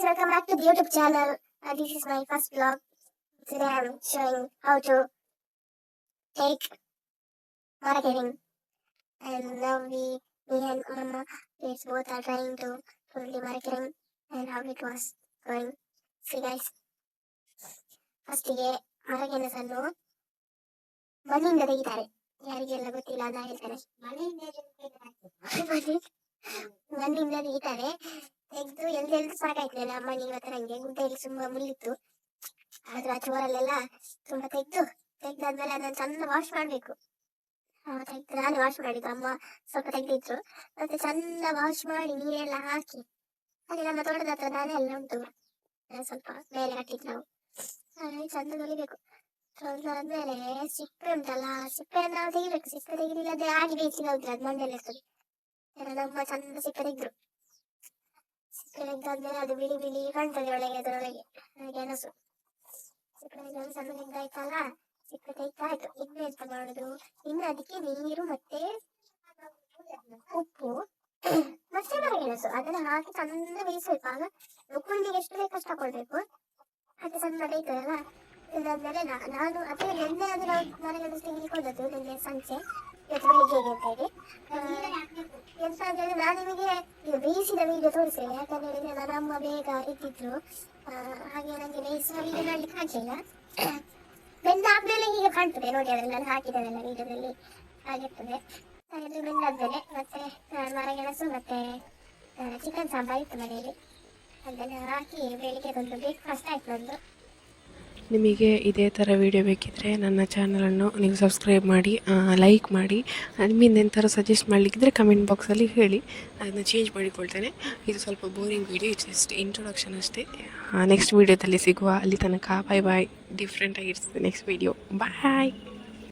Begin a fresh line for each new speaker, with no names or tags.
welcome back to the YouTube channel. This is my first vlog. Today I'm showing how to take marketing. And now me and Mama, we both are trying to pull the marketing and how it was going. See guys, ಫಸ್ಟಿಗೆ ಮರಗೆಣಸನ್ನು ಮಣ್ಣಿಂದ ತೆಗಿತಾರೆ. ಯಾರಿಗೆಲ್ಲ ಗೊತ್ತಿಲ್ಲ ಅಂತ ಹೇಳ್ತಾರೆ. ಮಣ್ಣಿಂದ ತೆಗಿತಾರೆ. ತೆಗೆದು ಎಲ್ದೆಲ್ದು ಸಾಕಾಯ್ತಲ್ಲ ಮಣ್ಣಿಗೆ ಮತ್ತೆ ನಂಗೆ ಗುಡ್ಡೆಯಲ್ಲಿ ತುಂಬಾ ಮುಳ್ಳಿತ್ತು. ಆದ್ರೆ ಆ ಚೋರಲ್ಲೆಲ್ಲ ತುಂಬಾ ತೆಗ್ದಾದ್ಮೇಲೆ ಅದನ್ನ ಚಂದ ವಾಶ್ ಮಾಡ್ಬೇಕು. ನಾನು ವಾಶ್ ಮಾಡಿದ್ದು, ಅಮ್ಮ ಸ್ವಲ್ಪ ತೆಗ್ದಿದ್ರು. ಮತ್ತೆ ಚಂದ ವಾಶ್ ಮಾಡಿ ನೀರೆಲ್ಲ ಹಾಕಿ, ಅಲ್ಲಿ ನಮ್ಮ ತೋಟದ ಹತ್ರ ನಾನೇ ಎಲ್ಲ ಉಂಟು, ಸ್ವಲ್ಪ ಮೇಲೆ ಕಟ್ಟಿದ್ದು ನಾವು. ಚಂದ ತೊಳಿಬೇಕು. ತೊಳೆದಾದ್ಮೇಲೆ ಸಿಪ್ಪೆ ಉಂಟಲ್ಲ, ಸಿಪ್ಪೆ ನಾವು ತೆಗಿಬೇಕು. ಸಿಪ್ಪೆ ತೆಗಿಲಿಲ್ಲದೆ ಆಗಿ ಬೇಯಿಸಿ ಹೋದ್ರೆ ಅದು ಮಂಡೆಲ್ಲ ಇರ್ತದೆ. ನಮ್ಮ ಚಂದ ಸಿಪ್ಪೆ ತೆಗ್ದ್ರು. ಸಿಪ್ಪೆ ತೆಗ್ದಾದ್ಮೇಲೆ ಅದು ಬಿಳಿ ಬಿಳಿ ಕಾಣ್ತದೆ ಒಳಗೆ, ಅದರೊಳಗೆ ಗೆಣಸು. ಸಿಪ್ಪೆ ಸಣ್ಣ ತೆಗ್ದಾಯ್ತಲ್ಲ, ಸಿಪ್ಪೆ ತೆಗ್ದಾಯ್ತು. ಇನ್ನು ಎಂತ ಮಾಡುದು, ಇನ್ನು ಅದಕ್ಕೆ ನೀರು ಮತ್ತೆ ಉಪ್ಪು ಮತ್ತೆ ಮರಗೆಣಸು ಅದನ್ನ ಹಾಕಿ ಚಂದ ಬೇಯಿಸ್ಬೇಕು. ಆಗ ಉಪ್ಪುಂಡಿಗೆ ಎಷ್ಟು ಬೇಕಷ್ಟು ತಕೊಳ್ಬೇಕು. ಅದು ಚಂದ ಬೇಯ್ತದಲ್ಲ. ಇದಾದ್ಮೇಲೆ ನಾನು ಅದೇ ನಿನ್ನೆ ಅದು ನಾವು ಮರಗೆಣಸು ತೆಗಿಲಿಕ್ಕೆ ಹೋದದ್ದು, ನಿನ್ನೆ ಸಂಜೆ, ಇವತ್ತು ಬೆಳಿಗ್ಗೆಗೆ ಅಂತ ಹೇಳಿ. ಎಂತ ಅಂತ ಹೇಳಿದ್ರೆ ನಾನು ನಿಮಗೆ ಇದು ಬೇಯಿಸಿದ ವೀಡಿಯೋ ತೋರಿಸ್ತೇನೆ. ಯಾಕಂತ ಹೇಳಿದ್ರೆ ನನ್ನ ಅಮ್ಮ ಬೇಗ ಇದ್ದಿದ್ರು, ಹಾಗೆ ನನಗೆ ಬೇಯಿಸುವ ವೀಡಿಯೋ ಮಾಡ್ಲಿಕ್ಕೆ ಹಾಕಿಲ್ಲ. ಬೆಂದಾದ್ಮೇಲೆ ಹೀಗೆ ಕಾಣ್ತದೆ ನೋಡಿ, ಅದ್ರಲ್ಲಿ ನಾನು ಹಾಕಿದ್ದೇನೆಲ್ಲ ವೀಡಿಯೋದಲ್ಲಿ ಆಗಿರ್ತದೆ. ಹಾಗೆ ಬೆಂದಾದ್ಮೇಲೆ ಮತ್ತೆ ಮರಗೆಣಸು ಮತ್ತೆ ಚಿಕನ್ ಸಾಂಬಾರ್ ಇತ್ತು ಮನೆಯಲ್ಲಿ, ಅದನ್ನು ಹಾಕಿ ಬೆಳಿಗ್ಗೆ ಒಂದು ಬ್ರೇಕ್ಫಾಸ್ಟ್ ಆಯ್ತು ನಂದು.
ನಿಮಗೆ ಇದೇ ಥರ ವೀಡಿಯೋ ಬೇಕಿದ್ದರೆ ನನ್ನ ಚಾನಲನ್ನು ನೀವು ಸಬ್ಸ್ಕ್ರೈಬ್ ಮಾಡಿ, ಲೈಕ್ ಮಾಡಿ. ನಿಮ್ಮಿಂದ ಎಂಥರ ಸಜೆಸ್ಟ್ ಮಾಡಲಿಕ್ಕಿದ್ರೆ ಕಮೆಂಟ್ ಬಾಕ್ಸಲ್ಲಿ ಹೇಳಿ, ಅದನ್ನು ಚೇಂಜ್ ಮಾಡಿಕೊಳ್ತೇನೆ. ಇದು ಸ್ವಲ್ಪ ಬೋರಿಂಗ್ ವೀಡಿಯೋ, ಜಸ್ಟ್ ಇಂಟ್ರೊಡಕ್ಷನ್ ಅಷ್ಟೇ. ನೆಕ್ಸ್ಟ್ ವೀಡಿಯೋದಲ್ಲಿ ಸಿಗುವ. ಅಲ್ಲಿ ತನಕ ಬಾಯ್ ಬಾಯ್. ಡಿಫ್ರೆಂಟ್ ಆಗಿರ್ತದೆ ನೆಕ್ಸ್ಟ್ ವೀಡಿಯೋ. ಬಾಯ್.